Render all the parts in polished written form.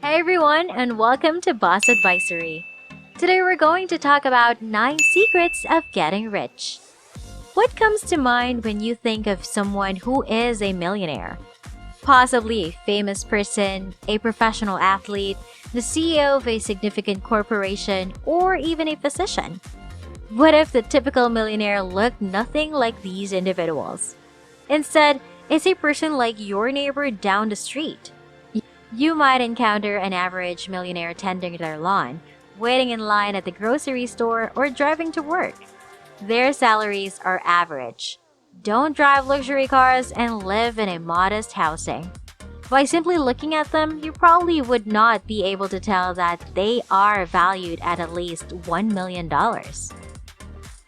Hey everyone, and welcome to Boss Advisory. Today we're going to talk about 9 secrets of getting rich. What comes to mind when you think of someone who is a millionaire? Possibly a famous person, a professional athlete, the CEO of a significant corporation, or even a physician. What if the typical millionaire looked nothing like these individuals? Instead, it's a person like your neighbor down the street. You might encounter an average millionaire tending their lawn, waiting in line at the grocery store, or driving to work. Their salaries are average. Don't drive luxury cars and live in a modest housing. By simply looking at them, you probably would not be able to tell that they are valued at least $1 million.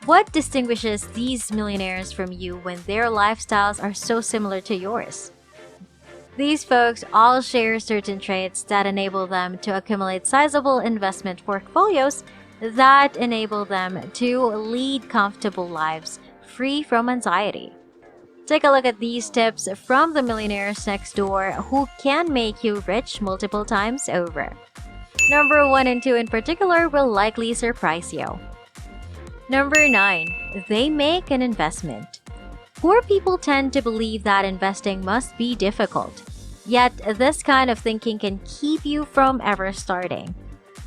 What distinguishes these millionaires from you when their lifestyles are so similar to yours? These folks all share certain traits that enable them to accumulate sizable investment portfolios that enable them to lead comfortable lives free from anxiety. Take a look at these tips from the millionaires next door who can make you rich multiple times over. Number 1 and 2 in particular will likely surprise you. Number 9. They make an investment. Poor people tend to believe that investing must be difficult. Yet, this kind of thinking can keep you from ever starting.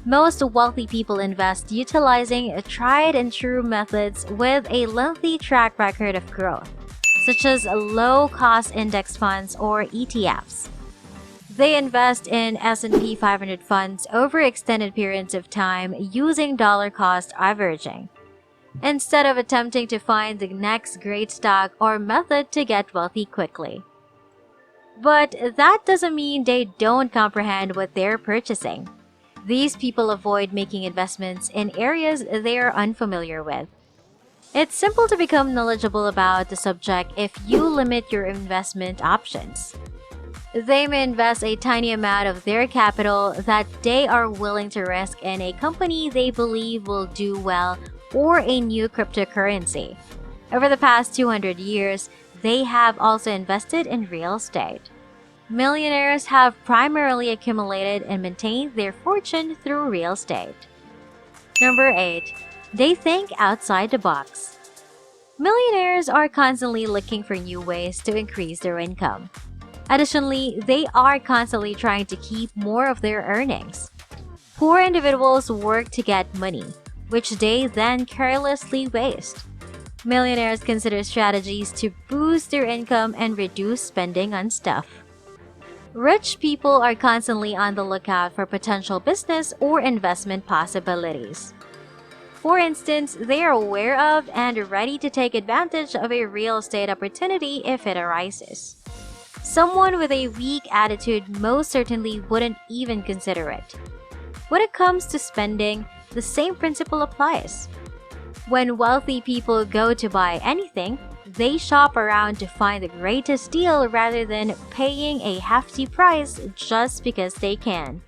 Most wealthy people invest utilizing tried and true methods with a lengthy track record of growth, such as low-cost index funds or ETFs. They invest in S&P 500 funds over extended periods of time using dollar-cost averaging, instead of attempting to find the next great stock or method to get wealthy quickly. But that doesn't mean they don't comprehend what they're purchasing. These people avoid making investments in areas they are unfamiliar with. It's simple to become knowledgeable about the subject if you limit your investment options. They may invest a tiny amount of their capital that they are willing to risk in a company they believe will do well or a new cryptocurrency. Over the past 200 years, they have also invested in real estate. Millionaires have primarily accumulated and maintained their fortune through real estate. Number 8. They think outside the box. Millionaires are constantly looking for new ways to increase their income. Additionally, they are constantly trying to keep more of their earnings. Poor individuals work to get money, which they then carelessly waste. Millionaires consider strategies to boost their income and reduce spending on stuff. Rich people are constantly on the lookout for potential business or investment possibilities. For instance, they are aware of and ready to take advantage of a real estate opportunity if it arises. Someone with a weak attitude most certainly wouldn't even consider it. When it comes to spending, the same principle applies. When wealthy people go to buy anything, they shop around to find the greatest deal rather than paying a hefty price just because they can.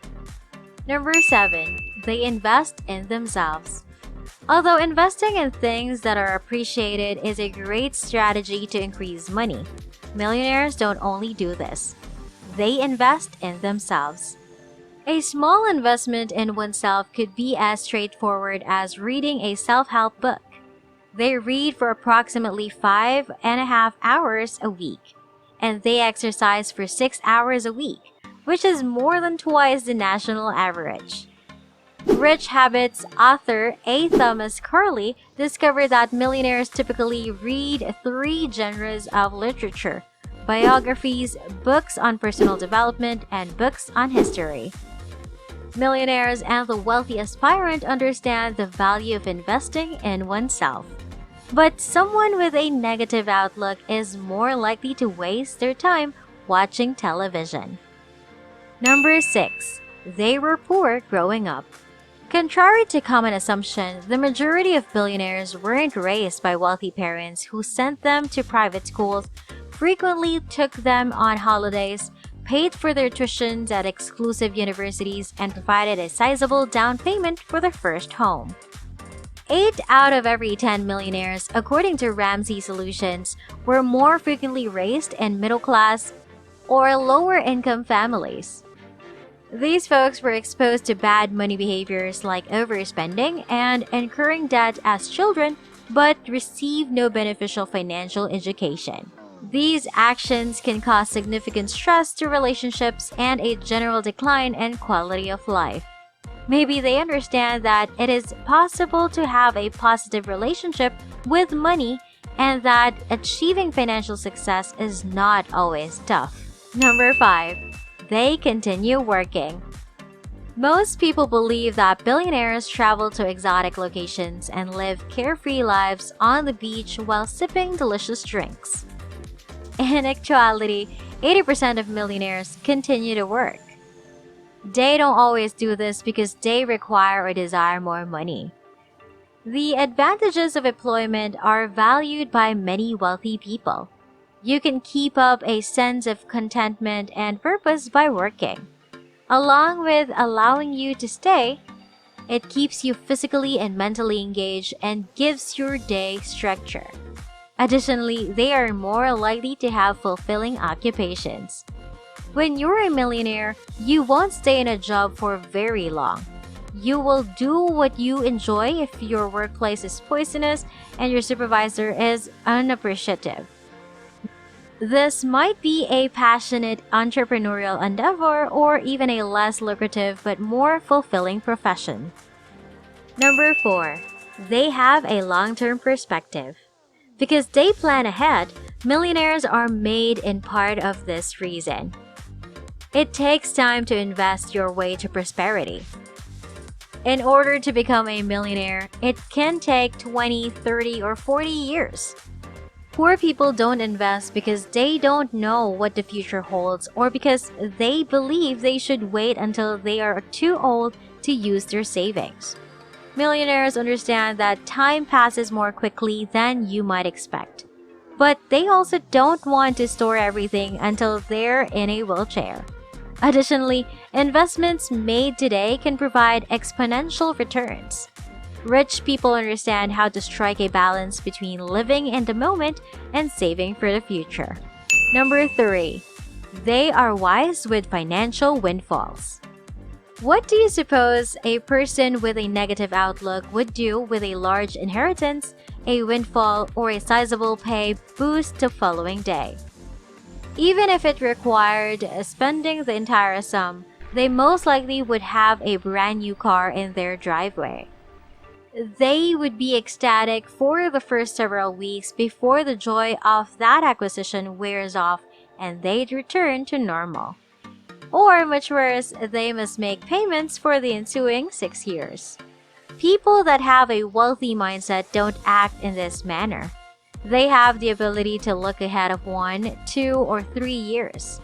Number 7. They invest in themselves. Although investing in things that are appreciated is a great strategy to increase money, millionaires don't only do this. They invest in themselves. A small investment in oneself could be as straightforward as reading a self-help book. They read for approximately 5.5 hours a week, and they exercise for 6 hours a week, which is more than twice the national average. Rich Habits author A. Thomas Carley discovered that millionaires typically read 3 genres of literature: biographies, books on personal development, and books on history. Millionaires and the wealthy aspirant understand the value of investing in oneself. But someone with a negative outlook is more likely to waste their time watching television. Number 6. They were poor growing up. Contrary to common assumption, the majority of billionaires weren't raised by wealthy parents who sent them to private schools, frequently took them on holidays, paid for their tuitions at exclusive universities, and provided a sizable down payment for their first home. 8 out of every 10 millionaires, according to Ramsey Solutions, were more frequently raised in middle-class or lower-income families. These folks were exposed to bad money behaviors like overspending and incurring debt as children, but receive no beneficial financial education. These actions can cause significant stress to relationships and a general decline in quality of life. Maybe they understand that it is possible to have a positive relationship with money and that achieving financial success is not always tough. Number 5. They continue working. Most people believe that billionaires travel to exotic locations and live carefree lives on the beach while sipping delicious drinks. In actuality, 80% of millionaires continue to work. They don't always do this because they require or desire more money. The advantages of employment are valued by many wealthy people. You can keep up a sense of contentment and purpose by working. Along with allowing you to stay, it keeps you physically and mentally engaged and gives your day structure. Additionally, they are more likely to have fulfilling occupations. When you're a millionaire, you won't stay in a job for very long. You will do what you enjoy if your workplace is poisonous and your supervisor is unappreciative. This might be a passionate entrepreneurial endeavor or even a less lucrative but more fulfilling profession. Number 4. They have a long-term perspective. Because they plan ahead, millionaires are made in part of this reason. It takes time to invest your way to prosperity. In order to become a millionaire, it can take 20, 30, or 40 years. Poor people don't invest because they don't know what the future holds or because they believe they should wait until they are too old to use their savings. Millionaires understand that time passes more quickly than you might expect. But they also don't want to store everything until they're in a wheelchair. Additionally, investments made today can provide exponential returns. Rich people understand how to strike a balance between living in the moment and saving for the future. Number 3. They are wise with financial windfalls. What do you suppose a person with a negative outlook would do with a large inheritance, a windfall, or a sizable pay boost the following day? Even if it required spending the entire sum, they most likely would have a brand new car in their driveway. They would be ecstatic for the first several weeks before the joy of that acquisition wears off and they'd return to normal. Or, much worse, they must make payments for the ensuing 6 years. People that have a wealthy mindset don't act in this manner. They have the ability to look ahead of 1, 2, or 3 years.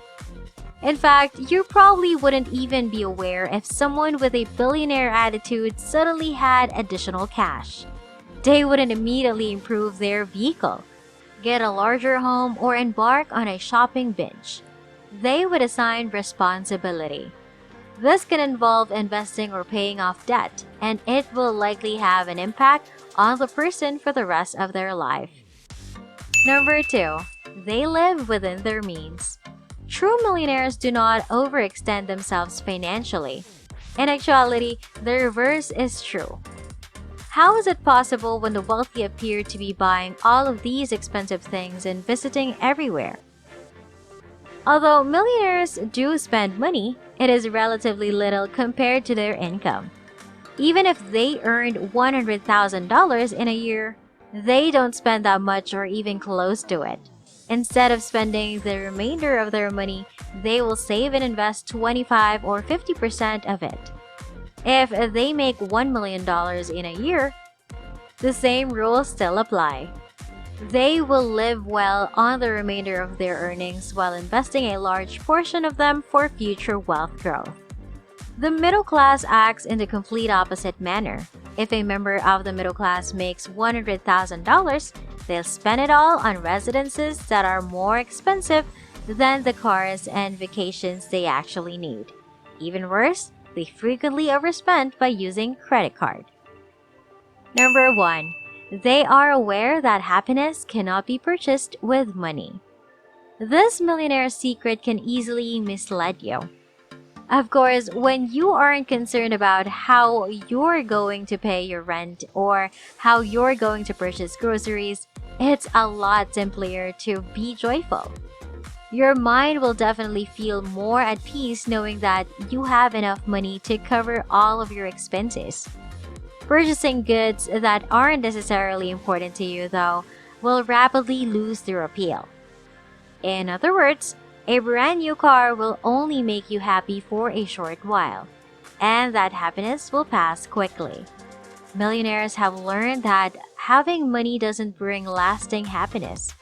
In fact, you probably wouldn't even be aware if someone with a billionaire attitude suddenly had additional cash. They wouldn't immediately improve their vehicle, get a larger home, or embark on a shopping binge. They would assign responsibility. This can involve investing or paying off debt, and it will likely have an impact on the person for the rest of their life. Number 2. They live within their means. True millionaires do not overextend themselves financially. In actuality, the reverse is true. How is it possible when the wealthy appear to be buying all of these expensive things and visiting everywhere? Although millionaires do spend money, it is relatively little compared to their income. Even if they earned $100,000 in a year, they don't spend that much or even close to it. Instead of spending the remainder of their money, they will save and invest 25 or 50% of it. If they make $1 million in a year, the same rules still apply. They will live well on the remainder of their earnings while investing a large portion of them for future wealth growth. The middle class acts in the complete opposite manner. If a member of the middle class makes $100,000, they'll spend it all on residences that are more expensive than the cars and vacations they actually need. Even worse, they frequently overspend by using credit card. Number 1. They are aware that happiness cannot be purchased with money. This millionaire secret can easily mislead you. Of course, when you aren't concerned about how you're going to pay your rent or how you're going to purchase groceries, it's a lot simpler to be joyful. Your mind will definitely feel more at peace knowing that you have enough money to cover all of your expenses. Purchasing goods that aren't necessarily important to you, though, will rapidly lose their appeal. In other words, a brand new car will only make you happy for a short while, and that happiness will pass quickly. Millionaires have learned that having money doesn't bring lasting happiness,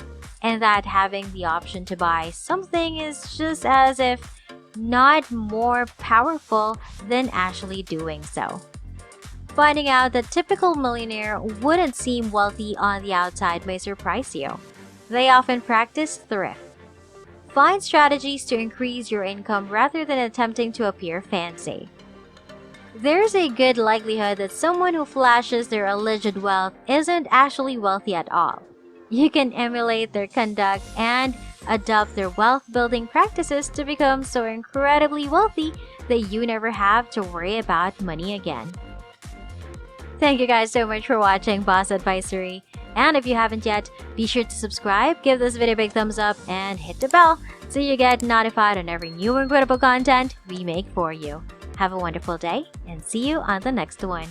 and that having the option to buy something is just as if not more powerful than actually doing so. Finding out that typical millionaire wouldn't seem wealthy on the outside may surprise you. They often practice thrift. Find strategies to increase your income rather than attempting to appear fancy. There's a good likelihood that someone who flashes their alleged wealth isn't actually wealthy at all. You can emulate their conduct and adopt their wealth building practices to become so incredibly wealthy that you never have to worry about money again. Thank you guys so much for watching Boss Advisory. And if you haven't yet, be sure to subscribe, give this video a big thumbs up, and hit the bell so you get notified on every new incredible content we make for you. Have a wonderful day and see you on the next one.